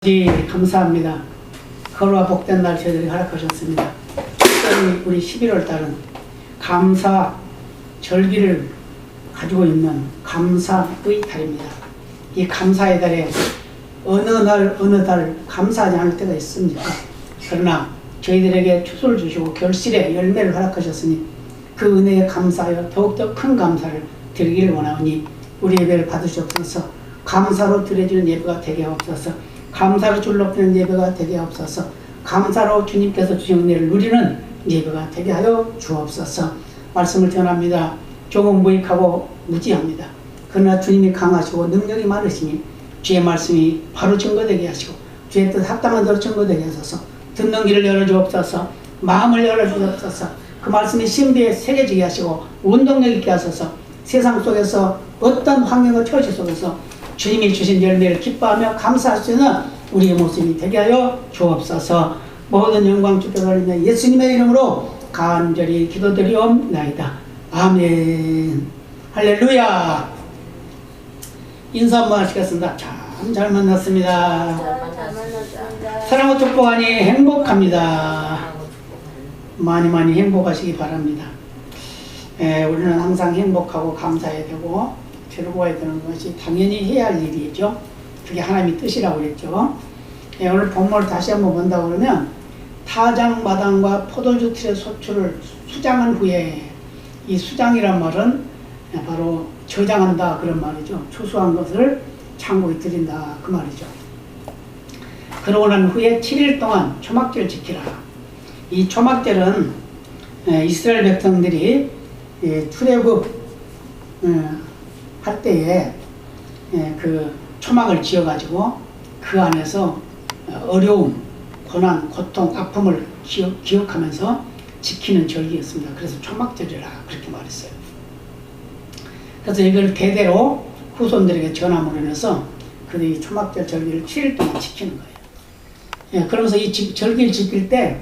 감사합니다. 거룩과 복된 날 저희들이 허락하셨습니다. 특별히 우리 11월 달은 감사 절기를 가지고 있는 감사의 달입니다. 이 감사의 달에 어느 날 어느 달 감사하지 않을 때가 있습니까? 그러나 저희들에게 추수를 주시고 결실의 열매를 허락하셨으니 그 은혜에 감사하여 더욱더 큰 감사를 드리기를 원하오니 우리 예배를 받으시옵소서. 감사로 드려지는 예배가 되게 하옵소서. 감사로 줄 높이는 예배가 되게 하옵소서. 감사로 주님께서 주신 은혜를 누리는 예배가 되게 하여 주옵소서. 말씀을 전합니다. 조금 무익하고 무지합니다. 그러나 주님이 강하시고 능력이 많으시니 주의 말씀이 바로 증거되게 하시고 주의 뜻 합당한 대로 증거되게 하소서. 듣는 길을 열어주옵소서. 마음을 열어주옵소서. 그 말씀이 신비에 새겨지게 하시고 운동력 있게 하소서. 세상 속에서 어떤 환경과 처지 속에서 주님이 주신 열매를 기뻐하며 감사할 수 있는 우리의 모습이 되게 하여 주옵소서. 모든 영광 주께 돌리며 예수님의 이름으로 간절히 기도드리옵나이다. 아멘. 할렐루야. 인사 한번 하시겠습니다. 참 잘 만났습니다. 사랑과 축복하니 행복합니다. 많이 행복하시기 바랍니다. 우리는 항상 행복하고 감사해야 되고 즐거워야 되는 것이 당연히 해야 할 일이죠. 그게 하나님의 뜻이라고 그랬죠. 오늘 본문을 다시 한번 본다고 그러면 타작 마당과 포도주 틀의 소출을 수장한 후에, 이 수장이란 말은 바로 저장한다 그런 말이죠. 추수한 것을 창고에 들인다 그 말이죠. 그러고 난 후에 7일 동안 초막절을 지키라. 이 초막절은 이스라엘 백성들이 출애굽 할 때에 그 초막을 지어가지고 그 안에서 어려움, 고난, 고통, 아픔을 기억하면서 지키는 절기였습니다. 그래서 초막절이라 그렇게 말했어요. 그래서 이걸 대대로 후손들에게 전함으로 인해서 그들이 초막절 절기를 7일 동안 지키는 거예요. 그러면서 이 절기를 지킬 때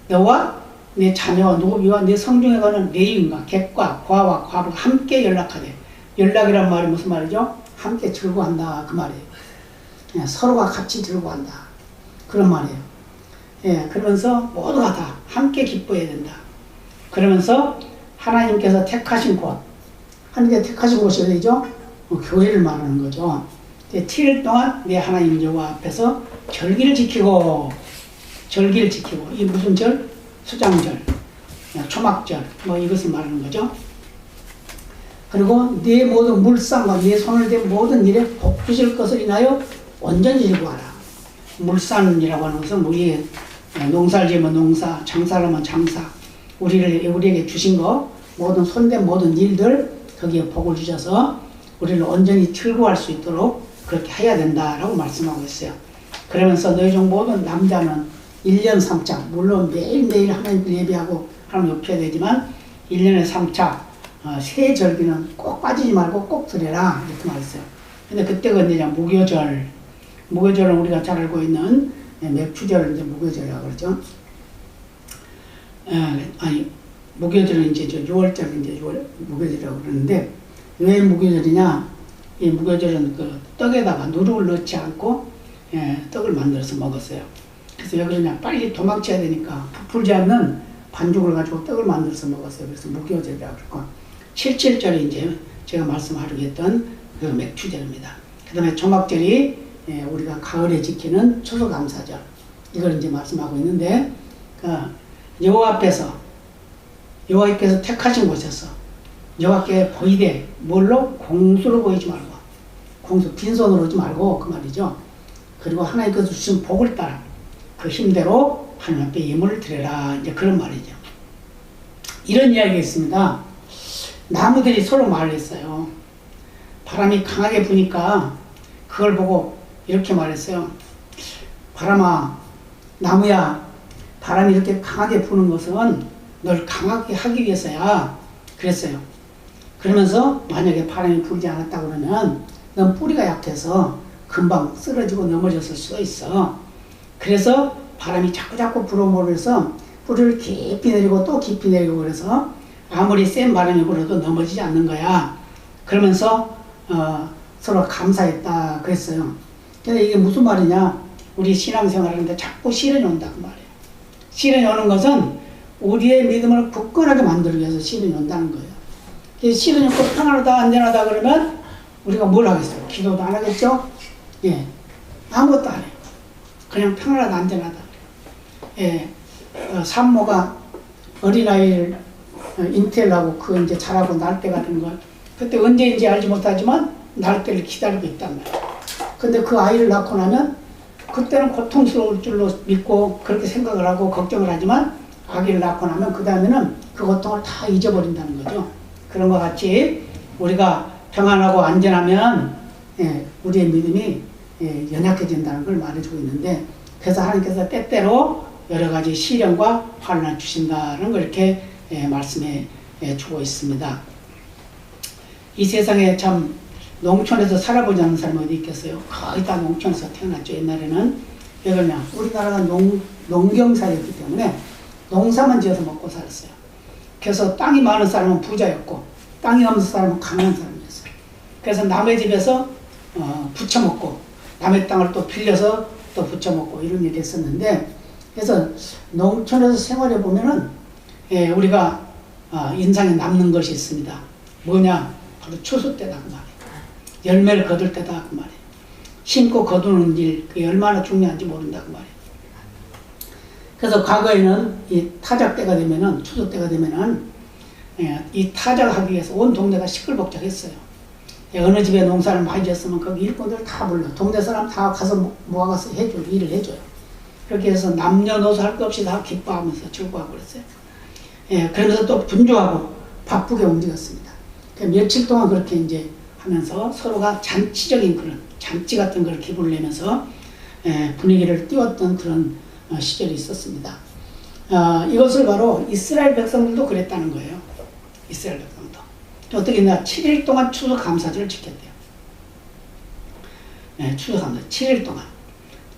너와 내 자녀와 노비와 내 성중에 가는 레위인과 객과 고아와 과부가 함께 연락하되, 연락이란 말이 무슨 말이죠? 함께 즐거워한다 그 말이에요. 서로가 같이 즐거워한다 그런 말이에요. 그러면서 모두가 다 함께 기뻐해야 된다. 그러면서 하나님께서 택하신 곳, 하나님께서 택하신 곳이 어디죠? 교회를 말하는 거죠. 7일 동안 내 하나님 여호와 앞에서 절기를 지키고 이 무슨 절? 수장절, 초막절 뭐 이것을 말하는 거죠. 그리고 네 모든 물상과 네 손을 댄 모든 일에 복 주실 것을 인하여 온전히 즐거워하라. 물산이라고 하는 것은 우리의 농사를 지으면 농사, 장사를 하면 장사, 우리에게 주신 거, 모든 손댄 모든 일들 거기에 복을 주셔서 우리를 온전히 즐거워할 수 있도록 그렇게 해야 된다라고 말씀하고 있어요. 그러면서 너희 중 모든 남자는 1년 3차, 물론 매일매일 하나님께 예배하고 하나님 옆에 되지만 1년에 3차 새 절기는 꼭 빠지지 말고 꼭 드려라 이렇게 말했어요. 근데 그때가 이제 무교절은 우리가 잘 알고 있는 맥추절을 이제 무교절이라고 그러죠. 무교절은 이제 6월절 이제 6월 무교절이라고 그러는데 왜 무교절이냐? 이 무교절은 그 떡에다가 누룩을 넣지 않고 떡을 만들어서 먹었어요. 그래서 왜 그러냐? 빨리 도망쳐야 되니까 부풀지 않는 반죽을 가지고 떡을 만들어서 먹었어요. 그래서 무교절이라고 그러고 77절이 이제 제가 말씀하려고 했던 그 맥추절입니다. 그 다음에 초막절이 우리가 가을에 지키는 추수감사절, 이걸 이제 말씀하고 있는데 여호와께서 택하신 곳에서 여호와께 보이되 뭘로? 공수로 보이지 말고, 공수 빈손으로 오지 말고 그 말이죠. 그리고 하나님께서 주신 복을 따라 그 힘대로 하나님 앞에 예물을 드려라 이제 그런 말이죠. 이런 이야기가 있습니다. 나무들이 서로 말을 했어요. 바람이 강하게 부니까 그걸 보고 이렇게 말했어요. 바람아, 나무야, 바람이 이렇게 강하게 부는 것은 널 강하게 하기 위해서야 그랬어요. 그러면서 만약에 바람이 불지 않았다 그러면 넌 뿌리가 약해서 금방 쓰러지고 넘어졌을 수가 있어. 그래서 바람이 자꾸 불어오면서 뿌리를 깊이 내리고 또 깊이 내리고 그래서 아무리 센 바람이 불어도 넘어지지 않는 거야. 그러면서 서로 감사했다 그랬어요. 근데 이게 무슨 말이냐? 우리 신앙생활을 하는데 자꾸 시련이 온다 그 말이에요. 시련이 오는 것은 우리의 믿음을 굳건하게 만들기 위해서 시련이 온다는 거예요. 시련이 없고 평안하다 안전하다 그러면 우리가 뭘 하겠어요? 기도도 안 하겠죠? 예, 아무것도 안 해요. 그냥 평안하다 안전하다. 예, 산모가 어린아이를 잉태하고 그 이제 자라고 날 때가 된 걸 그때 언제인지 알지 못하지만 날 때를 기다리고 있단 말이에요. 근데 그 아이를 낳고 나면 그때는 고통스러울 줄로 믿고 그렇게 생각을 하고 걱정을 하지만 아기를 낳고 나면 그 다음에는 그 고통을 다 잊어버린다는 거죠. 그런 것 같이 우리가 평안하고 안전하면 우리의 믿음이 연약해진다는 걸 말해주고 있는데, 그래서 하나님께서 때때로 여러 가지 시련과 환난을 주신다는 걸 이렇게 말씀해 주고 있습니다. 이 세상에 참 농촌에서 살아보지 않는 사람이 어디 있겠어요? 거의 다 농촌에서 태어났죠. 옛날에는. 왜 그러냐? 우리나라가 농경사였기 때문에 농사만 지어서 먹고 살았어요. 그래서 땅이 많은 사람은 부자였고 땅이 없는 사람은 가난한 사람이었어요. 그래서 남의 집에서 부쳐먹고 남의 땅을 또 빌려서 또 부쳐먹고 이런 일이 있었는데, 그래서 농촌에서 생활해 보면은 우리가 인상에 남는 것이 있습니다. 뭐냐? 바로 추수 때다 그 말이에요. 열매를 거둘 때다 그 말이에요. 심고 거두는 일, 그게 얼마나 중요한지 모른다 그 말이에요. 그래서 과거에는 이 타작 때가 되면은, 추수 때가 되면은 이 타작하기 위해서 온 동네가 시끌벅적했어요. 어느 집에 농사를 많이 지었으면 거기 일꾼들 다 불러 동네 사람 다 가서 모아가서 해줘, 일을 해줘요. 그렇게 해서 남녀노소 할 것 없이 다 기뻐하면서 즐거워하고 그랬어요. 그러면서 또 분주하고 바쁘게 움직였습니다. 며칠 동안 그렇게 이제 하면서 서로가 잔치적인 그런 잔치 같은 걸 기분을 내면서 분위기를 띄웠던 그런 시절이 있었습니다. 이것을 바로 이스라엘 백성들도 그랬다는 거예요. 이스라엘 백성도. 어떻게 했나? 7일 동안 추수감사절을 지켰대요. 추수감사 7일 동안.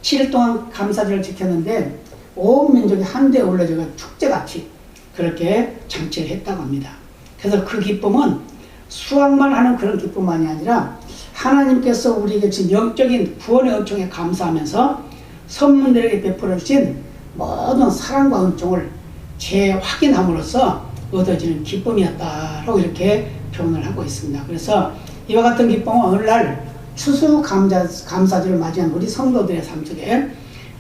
7일 동안 감사절을 지켰는데 온 민족이 한데 올라져가 축제같이 그렇게 장치를 했다고 합니다. 그래서 그 기쁨은 수확만 하는 그런 기쁨만이 아니라 하나님께서 우리에게 지금 영적인 구원의 은총에 감사하면서 선문들에게 베풀어 주신 모든 사랑과 은총을 재확인함으로써 얻어지는 기쁨이었다라고 이렇게 표현을 하고 있습니다. 그래서 이와 같은 기쁨은 오늘날 추수감사절을 맞이한 우리 성도들의 삶 속에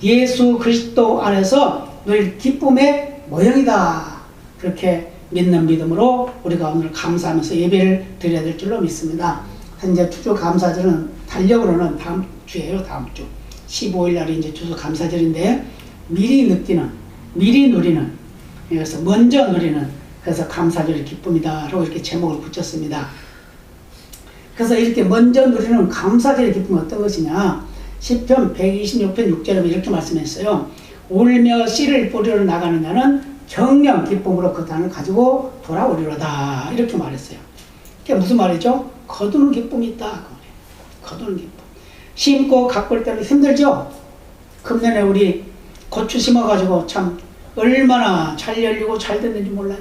예수 그리스도 안에서 누릴 기쁨의 모형이다, 그렇게 믿는 믿음으로 우리가 오늘 감사하면서 예배를 드려야 될 줄로 믿습니다. 현재 추수감사절은 달력으로는 다음 주예요. 다음 주 15일 날이 이제 추수감사절인데 미리 느끼는, 미리 누리는, 그래서 먼저 누리는, 그래서 감사절의 기쁨이다라고 이렇게 제목을 붙였습니다. 그래서 이렇게 먼저 누리는 감사절의 기쁨은 어떤 것이냐? 시편 126편 6절에 이렇게 말씀했어요. 울며 씨를 뿌리러 나가는 자는 정령 기쁨으로 그 단을 가지고 돌아오리로다, 이렇게 말했어요. 그게 무슨 말이죠? 거두는 기쁨이 있다. 거두는 기쁨. 심고 가꿀 때는 힘들죠? 금년에 우리 고추 심어가지고 참 얼마나 잘 열리고 잘 됐는지 몰라요.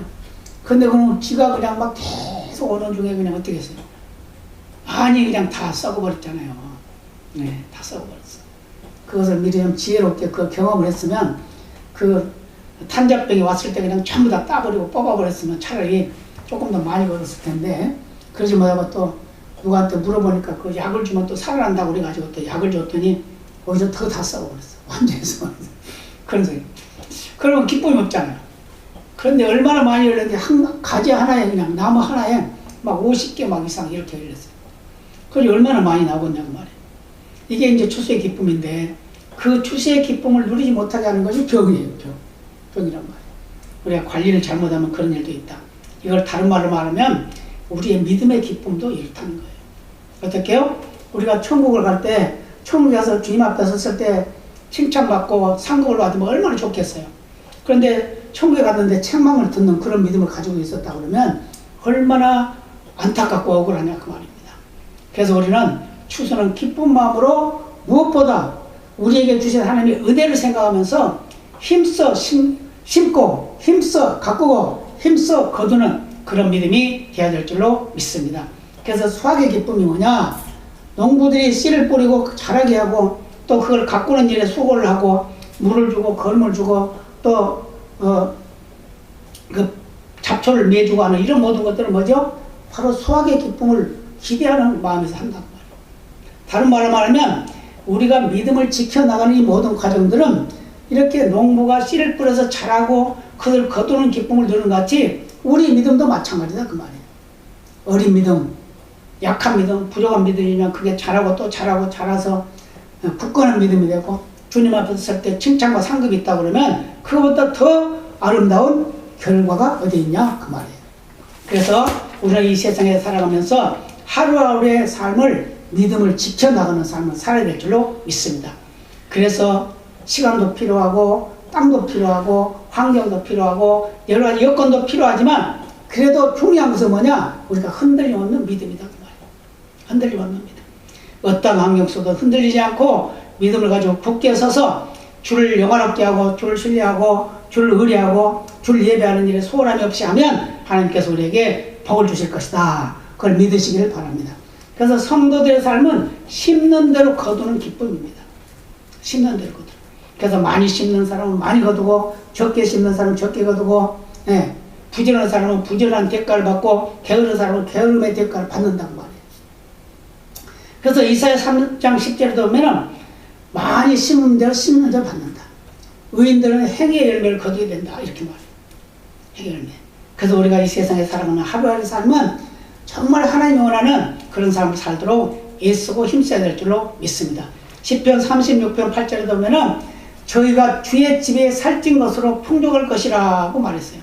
근데 그럼 지가 그냥 막 계속 오는 중에 그냥 어떻게 했어요? 아니 그냥 다 썩어버렸잖아요. 네, 다 썩어버렸어. 그것을 미리 좀 지혜롭게 그 경험을 했으면, 그 탄저병이 왔을 때 그냥 전부 다 따버리고 뽑아버렸으면 차라리 조금 더 많이 걸었을 텐데, 그러지 못하고 또 누구한테 물어보니까 그 약을 주면 또 살아난다고 그래가지고 또 약을 줬더니 거기서 더 다 썩어버렸어. 완전히 썩어버렸어. 그런 소리. 그러면 기쁨이 없잖아요. 그런데 얼마나 많이 열렸는데 한 가지 하나에, 그냥 나무 하나에 막 50개 막 이상 이렇게 열렸어요. 그게 얼마나 많이 나오냐고 말이에요. 이게 이제 추수의 기쁨인데, 그 추수의 기쁨을 누리지 못하게 하는 것이 병이에요. 병이란 말이에요. 우리가 관리를 잘못하면 그런 일도 있다. 이걸 다른 말로 말하면 우리의 믿음의 기쁨도 이렇다는 거예요. 어떻게요? 우리가 천국을 갈 때, 천국에 가서 주님 앞에 섰을 때 칭찬받고 상급을 받으면 얼마나 좋겠어요. 그런데 천국에 갔는데 책망을 듣는 그런 믿음을 가지고 있었다 그러면 얼마나 안타깝고 억울하냐 그 말입니다. 그래서 우리는 추수는 기쁜 마음으로 무엇보다 우리에게 주신 하나님의 은혜를 생각하면서 힘써 심고 힘써 가꾸고 힘써 거두는 그런 믿음이 되어야 될 줄로 믿습니다. 그래서 수확의 기쁨이 뭐냐? 농부들이 씨를 뿌리고 자라게 하고 또 그걸 가꾸는 일에 수고를 하고 물을 주고 걸음을 주고 또 그 잡초를 매주고 하는 이런 모든 것들은 뭐죠? 바로 수확의 기쁨을 기대하는 마음에서 한단 말이에요. 다른 말로 말하면 우리가 믿음을 지켜나가는 이 모든 과정들은 이렇게 농부가 씨를 뿌려서 자라고 그들 거두는 기쁨을 누리는 것 같이 우리 믿음도 마찬가지다 그 말이에요. 어린 믿음, 약한 믿음, 부족한 믿음이면 그게 자라고 또 자라고 자라서 굳건한 믿음이 되고 주님 앞에서 설 때 칭찬과 상급이 있다고 그러면 그것보다 더 아름다운 결과가 어디 있냐 그 말이에요. 그래서 우리가 이 세상에 살아가면서 하루하루의 삶을 믿음을 지켜나가는 삶을 살아야 될 줄로 믿습니다. 그래서 시간도 필요하고 땅도 필요하고 환경도 필요하고 여러 가지 여건도 필요하지만 그래도 중요한 것은 뭐냐? 우리가 흔들림 없는 믿음이다 그 말이에요. 흔들림 없는 믿음. 어떤 환경 속도 흔들리지 않고 믿음을 가지고 굳게 서서 주를 영화롭게 하고 주를 신뢰하고 주를 의뢰하고 주를 예배하는 일에 소홀함이 없이 하면 하나님께서 우리에게 복을 주실 것이다. 그걸 믿으시기를 바랍니다. 그래서 성도들의 삶은 심는 대로 거두는 기쁨입니다. 심는 대로 거두는. 그래서 많이 심는 사람은 많이 거두고 적게 심는 사람은 적게 거두고 부지런한 사람은 부지런한 대가를 받고 게으른 사람은 게으름의 대가를 받는다는 말이에요. 그래서 이사야 3장 10절에 보면 많이 심는 대로 심는 대로 받는다. 의인들은 행의 열매를 거두게 된다. 이렇게 말해요. 행의 열매. 그래서 우리가 이 세상에 살아가는 하루하루 삶은 정말 하나님이 원하는 그런 삶을 살도록 애쓰고 힘써야 될 줄로 믿습니다. 시편 36편 8절에 보면은 저희가 주의 집에 살찐 것으로 풍족할 것이라고 말했어요.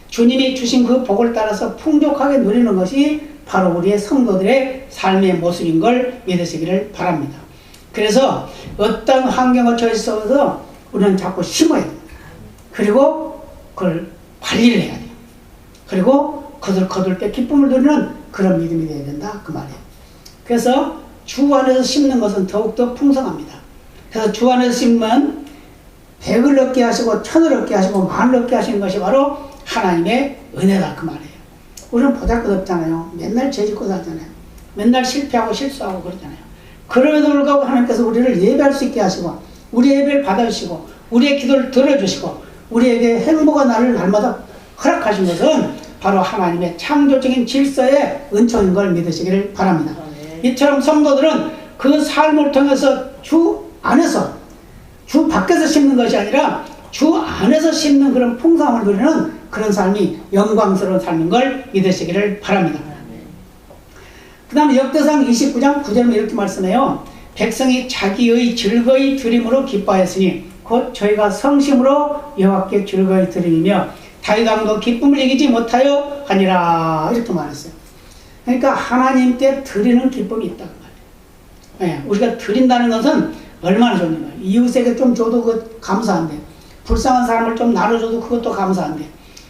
주님이 주신 그 복을 따라서 풍족하게 누리는 것이 바로 우리의 성도들의 삶의 모습인 걸 믿으시기를 바랍니다. 그래서 어떤 환경을 처해 있어서 우리는 자꾸 심어야 됩니다. 그리고 그걸 관리를 해야 돼요. 그리고 그들 거둘 때 기쁨을 누리는 그런 믿음이 되어야 된다 그 말이에요. 그래서 주 안에서 심는 것은 더욱더 풍성합니다. 그래서 주 안에서 심으면 100을 얻게 하시고 1000을 얻게 하시고 10,000을 얻게 하시는 것이 바로 하나님의 은혜다 그 말이에요. 우리는 보잘것없잖아요. 맨날 죄짓고 살잖아요. 맨날 실패하고 실수하고 그러잖아요. 그럼에도 불구하고 하나님께서 우리를 예배할 수 있게 하시고 우리의 예배를 받아주시고 우리의 기도를 들어주시고 우리에게 행복한 날을 날마다 허락하신 것은 바로 하나님의 창조적인 질서의 은총인 걸 믿으시기를 바랍니다. 이처럼 성도들은 그 삶을 통해서 주 안에서 주 밖에서 심는 것이 아니라 주 안에서 심는 그런 풍성함을 누리는 그런 삶이 영광스러운 삶인 걸 믿으시기를 바랍니다. 그 다음에 역대상 29장 9절에 이렇게 말씀해요. 백성이 자기의 즐거이 드림으로 기뻐하였으니 곧 저희가 성심으로 여호와께 즐거이 드림이며 다윗 왕도 기쁨을 이기지 못하여 하니라 이렇게 말했어요. 그러니까 하나님께 드리는 기쁨이 있다는 말이에요. 우리가 드린다는 것은 얼마나 좋냐. 이웃에게 좀 줘도 그 감사한데 불쌍한 사람을 좀 나눠줘도 그것도 감사한데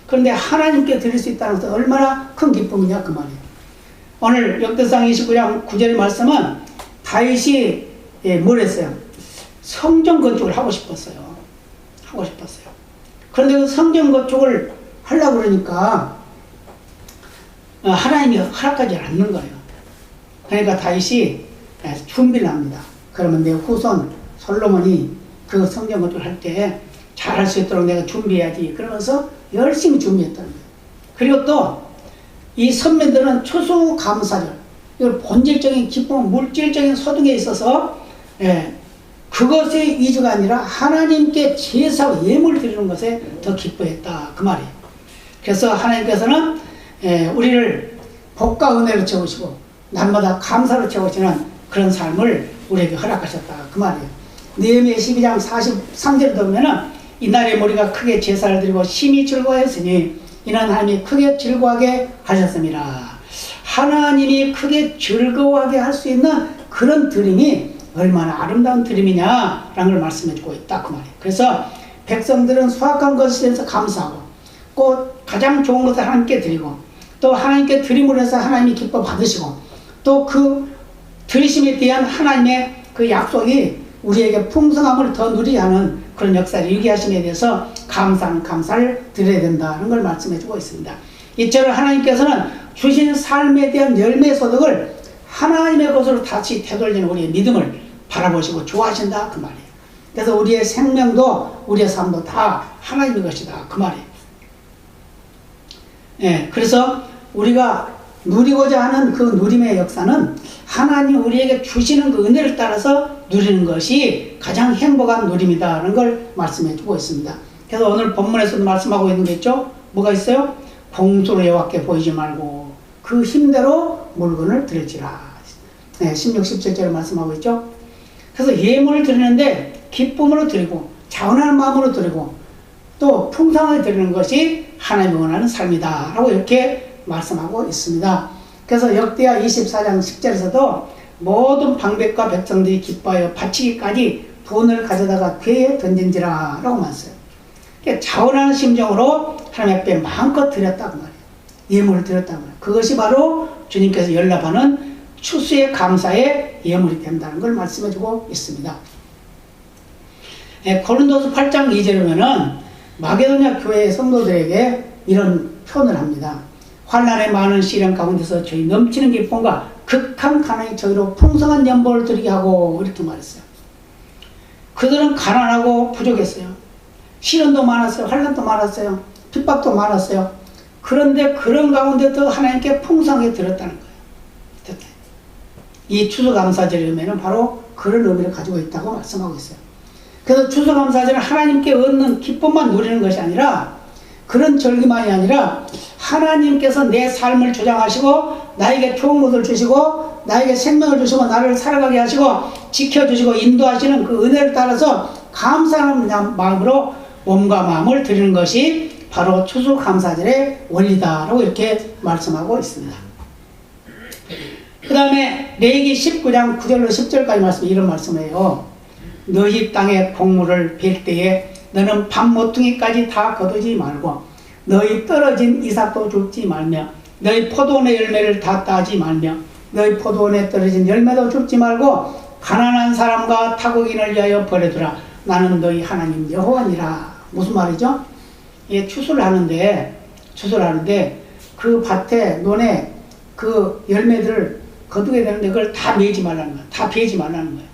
그런데 하나님께 드릴 수 있다는 것은 얼마나 큰 기쁨이냐 그 말이에요. 오늘 역대상 29장 9절의 말씀은 다윗이 뭘 했어요? 성전 건축을 하고 싶었어요. 그런데 그 성전 건축을 하려고 그러니까 하나님이 허락하지 않는 거예요. 그러니까 다윗이 준비를 합니다. 그러면 내 후손 솔로몬이 그 성전 건축을 할 때 잘할 수 있도록 내가 준비해야지. 그러면서 열심히 준비했다는 거예요. 그리고 또 이 선민들은 추수감사절, 이걸 본질적인 기쁨, 물질적인 소득에 있어서 그것의 위주가 아니라 하나님께 제사와 예물 드리는 것에 더 기뻐했다 그 말이에요. 그래서 하나님께서는 우리를 복과 은혜로 채우시고 날마다 감사로 채우시는 그런 삶을 우리에게 허락하셨다 그 말이에요. 느헤미야 12장 43절에 보면은 이날에 우리가 크게 제사를 드리고 심히 즐거워했으니 이는 하나님이 크게 즐거워하게 하셨습니다. 하나님이 크게 즐거워하게 할 수 있는 그런 드림이 얼마나 아름다운 드림이냐라는 걸 말씀해주고 있다 그 말이에요. 그래서 백성들은 수확한 것에 대해서 감사하고 꼭 가장 좋은 것을 하나님께 드리고 또 하나님께 드림으로 해서 하나님이 기뻐 받으시고 또 그 드리심에 대한 하나님의 그 약속이 우리에게 풍성함을 더 누리게 하는 그런 역사를 유기하심에 대해서 감사를 드려야 된다는 걸 말씀해주고 있습니다. 이처럼 하나님께서는 주신 삶에 대한 열매 소득을 하나님의 것으로 다시 되돌리는 우리의 믿음을 바라보시고 좋아하신다 그 말이에요. 그래서 우리의 생명도 우리의 삶도 다 하나님의 것이다 그 말이에요. 예, 그래서 우리가 누리고자 하는 그 누림의 역사는 하나님 우리에게 주시는 그 은혜를 따라서 누리는 것이 가장 행복한 누림이다라는 걸 말씀해 주고 있습니다. 그래서 오늘 본문에서도 말씀하고 있는 게 있죠. 뭐가 있어요? 공수로 여호와께 보이지 말고 그 힘대로 물건을 드릴지라. 네, 16, 17절에 말씀하고 있죠. 그래서 예물을 드리는데 기쁨으로 드리고 자원하는 마음으로 드리고 또 풍성하게 드리는 것이 하나님이 원하는 삶이다 라고 이렇게 말씀하고 있습니다. 그래서 역대하 24장 10절에서도 모든 방백과 백성들이 기뻐하여 바치기까지 돈을 가져다가 궤에 던진지라 라고 말했어요. 그러니까 자원하는 심정으로 하나님 앞에 마음껏 드렸다고 말이에요. 예물을 드렸다고 말이에요. 그것이 바로 주님께서 연락하는 추수의 감사의 예물이 된다는 걸 말씀해주고 있습니다. 고린도서 8장 2절에 보면은 마게도냐 교회의 성도들에게 이런 표현을 합니다. 환난의 많은 시련 가운데서 저희 넘치는 기쁨과 극한 가난이 저희로 풍성한 연보를 드리게 하고 이렇게 말했어요. 그들은 가난하고 부족했어요. 시련도 많았어요. 환난도 많았어요. 핍박도 많았어요. 그런데 그런 가운데도 하나님께 풍성하게 드렸다는 거예요. 이 추수감사절이면 바로 그런 의미를 가지고 있다고 말씀하고 있어요. 그래서 추수감사절은 하나님께 얻는 기쁨만 누리는 것이 아니라 그런 절기만이 아니라 하나님께서 내 삶을 주장하시고 나에게 좋은 것을 주시고 나에게 생명을 주시고 나를 살아가게 하시고 지켜주시고 인도하시는 그 은혜를 따라서 감사하는 마음으로 몸과 마음을 드리는 것이 바로 추수감사절의 원리다라고 이렇게 말씀하고 있습니다. 그 다음에 레위기 19장 9절로 10절까지 말씀 이런 말씀이에요. 너희 땅의 곡물을 벨 때에 너는 밤모퉁이까지 다 거두지 말고 너희 떨어진 이삭도 줍지 말며 너희 포도원의 열매를 다 따지 말며 너희 포도원에 떨어진 열매도 줍지 말고 가난한 사람과 타국인을 위하여 버려두라. 나는 너희 하나님 여호와니라. 무슨 말이죠? 예, 추수를 하는데 그 밭에 논에 그 열매들을 거두게 되는데 그걸 다 매지 말라는 거예요. 다 베지 말라는 거예요.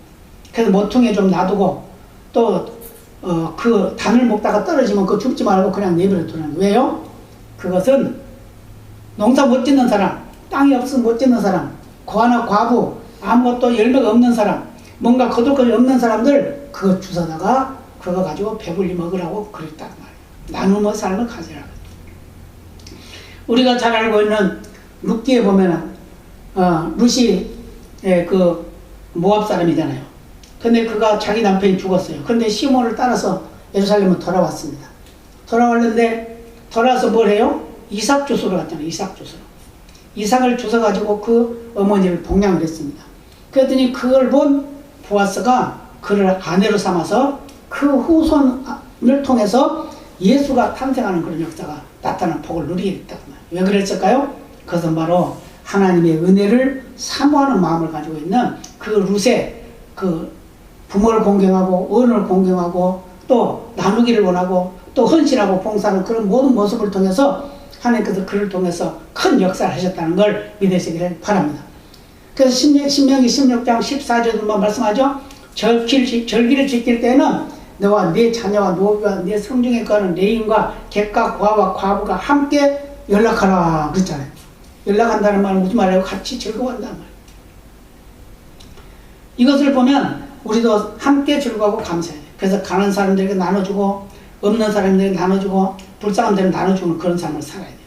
그래서 모퉁이에 좀 놔두고 또 그 단을 먹다가 떨어지면 그거 줍지 말고 그냥 내버려 두는 거예요. 왜요? 그것은 농사 못 짓는 사람, 땅이 없으면 못 짓는 사람, 고아나 과부, 아무것도 열매가 없는 사람, 뭔가 거둘 것이 없는 사람들 그거 주워다가 그거 가지고 배불리 먹으라고 그랬단 말이에요. 나누며 삶을 가지라고. 우리가 잘 알고 있는 룻기에 보면은 룻이 그 모압 사람이잖아요. 근데 그가 자기 남편이 죽었어요. 근데 시몬을 따라서 예루살렘으로 돌아왔습니다. 돌아와서 뭘 해요? 이삭 주스로 갔잖아요. 이삭 주스로. 이삭을 주워가지고 그 어머니를 봉양을 했습니다. 그랬더니 그걸 본 보아스가 그를 아내로 삼아서 그 후손을 통해서 예수가 탄생하는 그런 역사가 나타나는 복을 누리게 됐다고 말이에요. 왜 그랬을까요? 그것은 바로 하나님의 은혜를 사모하는 마음을 가지고 있는 그 룻의 그 부모를 공경하고 어른을 공경하고 또 나누기를 원하고 또 헌신하고 봉사하는 그런 모든 모습을 통해서 하나님께서 그를 통해서 큰 역사를 하셨다는 걸 믿으시기를 바랍니다. 그래서 신명기 16장 14절에만 말씀하죠. 절기를 지킬 때는 너와 네 자녀와 노비와 네 성중에 거하는 레인과 객과 고아와 과부가 함께 연락하라 그랬잖아요. 연락한다는 말은 무슨 말이에요? 같이 즐거워한다는 말이에요. 이것을 보면 우리도 함께 즐거워하고 감사해요. 그래서 가난한 사람들에게 나눠주고 없는 사람들에게 나눠주고 불쌍한 데는 나눠주는 그런 삶을 살아야 돼요.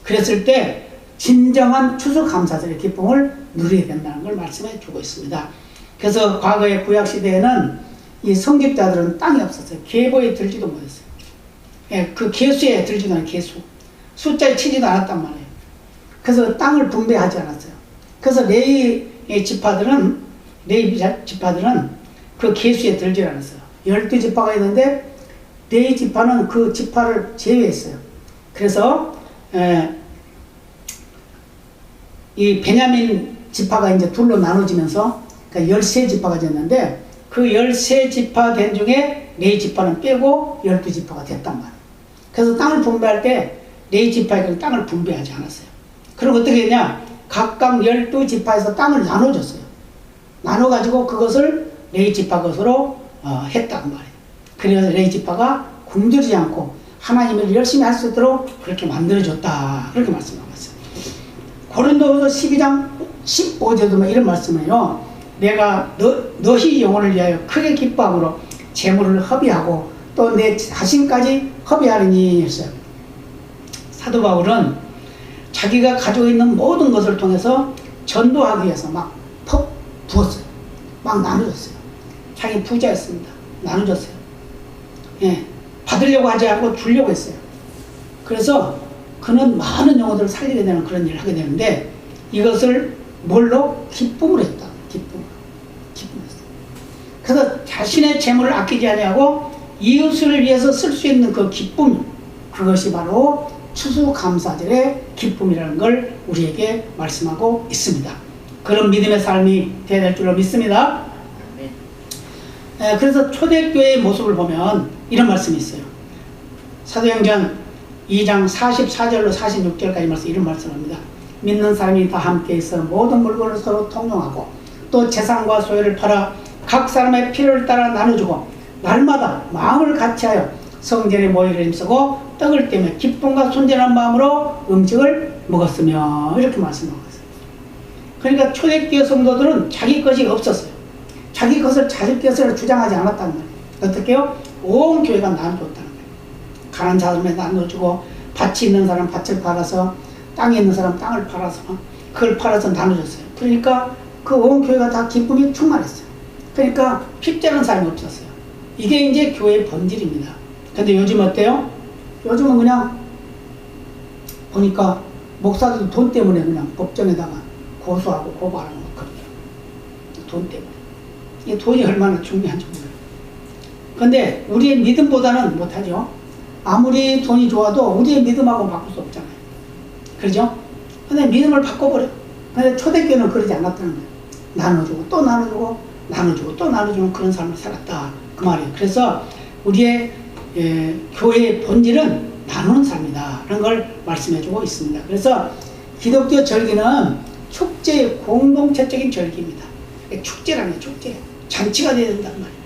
그랬을 때 진정한 추수감사절의 기쁨을 누리게 된다는 걸 말씀해 주고 있습니다. 그래서 과거의 구약시대에는 이 성직자들은 땅이 없었어요. 계보에 들지도 못했어요. 예, 그 계수에 들지도 않아요. 계수. 숫자에 치지도 않았단 말이에요. 그래서 땅을 분배하지 않았어요. 그래서 레위 지파들은 그 계수에 들지 않았어요. 12지파가 있는데 레위 지파는 그 지파를 제외했어요. 그래서 이 베냐민 지파가 이제 둘로 나눠지면서 그러니까 13지파가 됐는데 그 13지파 된 중에 레위 지파는 빼고 12지파가 됐단 말이에요. 그래서 땅을 분배할 때 레위 지파에게는 땅을 분배하지 않았어요. 그럼 어떻게 했냐? 각각 12지파에서 땅을 나눠줬어요. 나눠가지고 그것을 레이지파 것으로 했다고 말이에요. 그래서 레이지파가 굶주리지 않고 하나님을 열심히 할 수 있도록 그렇게 만들어줬다. 그렇게 말씀하고 있어요. 고린도후서 12장 15절도 이런 말씀을요. 내가 너희 영혼을 위하여 크게 기뻐함으로 재물을 허비하고 또 내 자신까지 허비하리니 했어요. 사도 바울은 자기가 가지고 있는 모든 것을 통해서 전도하기 위해서 막 부었어요. 막 나눠줬어요. 자기 부자였습니다. 나눠줬어요. 예, 받으려고 하지 않고 주려고 했어요. 그래서 그는 많은 영혼들을 살리게 되는 그런 일을 하게 되는데 이것을 뭘로? 기쁨으로 했다. 기쁨으로 했어요. 그래서 자신의 재물을 아끼지 아니하고 이웃을 위해서 쓸 수 있는 그 기쁨, 그것이 바로 추수감사절의 기쁨이라는 걸 우리에게 말씀하고 있습니다. 그런 믿음의 삶이 되어야 될 줄로 믿습니다. 그래서 초대교회의 모습을 보면 이런 말씀이 있어요. 사도행전 2장 44절로 46절까지 말씀, 이런 말씀을 합니다. 믿는 사람이 다 함께 있어 모든 물건을 서로 통용하고 또 재산과 소유를 팔아 각 사람의 필요를 따라 나눠주고 날마다 마음을 같이하여 성전에 모이를 힘쓰고 떡을 떼며 기쁨과 순전한 마음으로 음식을 먹었으며 이렇게 말씀하고 있어요. 그러니까 초대교회 성도들은 자기 것이 없었어요. 자기 것을 자기 것을 주장하지 않았다는 거예요. 어떻게요? 온 교회가 나눠줬다는 거예요. 가난한 사람에 나눠주고 밭이 있는 사람 밭을 팔아서 땅에 있는 사람 땅을 팔아서 그걸 팔아서 나눠줬어요. 그러니까 그 온 교회가 다 기쁨이 충만했어요. 그러니까 핍되는 사람이 없었어요. 이게 이제 교회의 본질입니다. 근데 요즘 어때요? 요즘은 그냥 보니까 목사들도 돈 때문에 그냥 법정에다가 고소하고 고발하는 거 그래요. 돈 때문에. 이 돈이 얼마나 중요한지 몰라요. 근데 우리의 믿음보다는 못하죠. 아무리 돈이 좋아도 우리의 믿음하고 바꿀 수 없잖아요. 그러죠? 근데 믿음을 바꿔버려. 근데 초대교회는 그러지 않았다는 거예요. 나눠주고 또 나눠주고 나눠주고 또 나눠주는 그런 삶을 살았다. 그 말이에요. 그래서 우리의 교회의 본질은 나누는 삶이다. 그런 걸 말씀해주고 있습니다. 그래서 기독교 절기는 축제의 공동체적인 절기입니다. 축제라는 축제. 잔치가 되어야 된단 말이에요.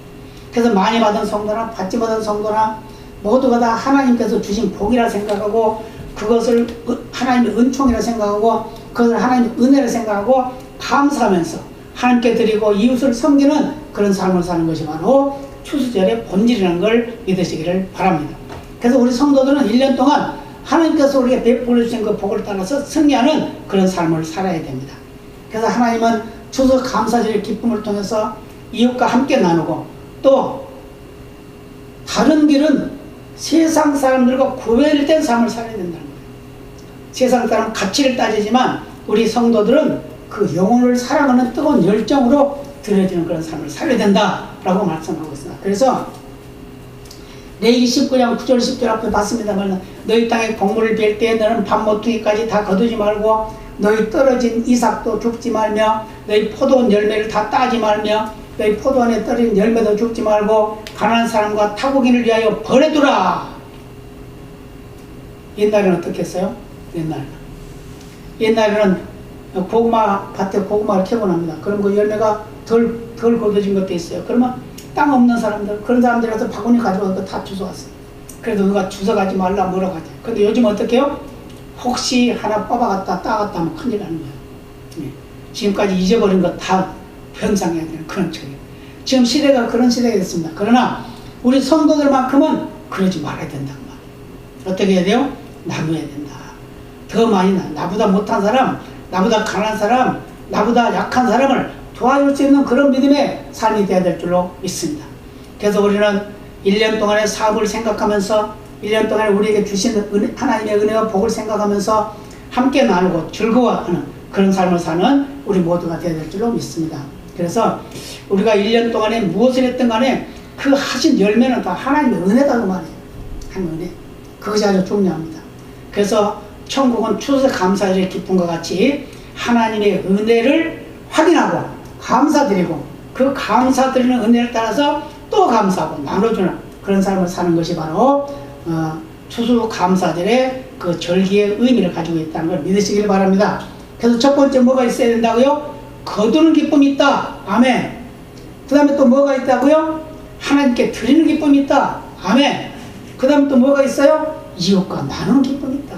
그래서 많이 받은 성도나 받지 못한 성도나 모두가 다 하나님께서 주신 복이라 생각하고 그것을 하나님의 은총이라 생각하고 그것을 하나님의 은혜라 생각하고 감사하면서 하나님께 드리고 이웃을 섬기는 그런 삶을 사는 것이 바로 추수절의 본질이라는 걸 믿으시기를 바랍니다. 그래서 우리 성도들은 1년 동안 하나님께서 우리에게 베풀어 주신 그 복을 따라서 승리하는 그런 삶을 살아야 됩니다. 그래서 하나님은 추수감사절의 기쁨을 통해서 이웃과 함께 나누고 또 다른 길은 세상 사람들과 구별된 삶을 살아야 된다는 거예요. 세상 사람은 가치를 따지지만 우리 성도들은 그 영혼을 사랑하는 뜨거운 열정으로 드려지는 그런 삶을 살아야 된다라고 말씀하고 있습니다. 그래서 레위기 19장 9절 10절 앞에 봤습니다만 너희 땅에 곡물을 벨 때에 너는 밤모퉁이까지 다 거두지 말고 너희 떨어진 이삭도 줍지 말며 너희 포도원 열매를 다 따지 말며 너희 포도원에 떨어진 열매도 줍지 말고 가난한 사람과 타국인을 위하여 버려두라. 옛날에는 어떻게 했어요? 옛날에는 고구마 밭에 고구마를 캐고 납니다. 그럼 그 열매가 덜 거둬진 것도 있어요. 그러면 땅 없는 사람들, 그런 사람들이 가서 바구니 가져와서 다 주워왔어요. 그래도 누가 주워가지 말라 뭐라고 하죠. 근데 요즘 어떻게 해요? 혹시 하나 뽑아갔다 따갔다 하면 큰일 나는 거예요. 네. 지금까지 잊어버린 거 다 변상해야 되는 그런 쪽이에요. 지금 시대가 그런 시대가 됐습니다. 그러나 우리 성도들만큼은 그러지 말아야 된다는 말이에요. 어떻게 해야 돼요? 나눠야 된다. 더 많이 나보다 못한 사람, 나보다 강한 사람, 나보다 약한 사람을 도와줄 수 있는 그런 믿음의 삶이 되어야 될 줄로 믿습니다. 그래서 우리는 1년 동안의 사업을 생각하면서 1년 동안에 우리에게 주신 하나님의 은혜와 복을 생각하면서 함께 나누고 즐거워하는 그런 삶을 사는 우리 모두가 되어야 될 줄로 믿습니다. 그래서 우리가 1년 동안에 무엇을 했든 간에 그 하신 열매는 다 하나님의 은혜다 그 말이에요. 하나님의 은혜. 그것이 아주 중요합니다. 그래서 천국은 추수감사절의 기쁨과 같이 하나님의 은혜를 확인하고 감사드리고 그 감사드리는 은혜를 따라서 또 감사하고 나눠주는 그런 삶을 사는 것이 바로 추수감사절의 그 절기의 의미를 가지고 있다는 걸 믿으시길 바랍니다. 그래서 첫 번째 뭐가 있어야 된다고요? 거두는 기쁨이 있다. 아멘. 그 다음에 또 뭐가 있다고요? 하나님께 드리는 기쁨이 있다. 아멘. 그 다음에 또 뭐가 있어요? 이웃과 나누는 기쁨이 있다.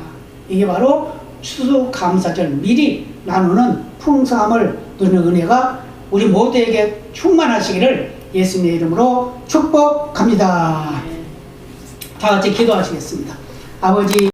이게 바로 추수감사절 미리 나누는 풍성함을 누리는 은혜가 우리 모두에게 충만하시기를 예수님의 이름으로 축복합니다. 다 같이 기도하시겠습니다. 아버지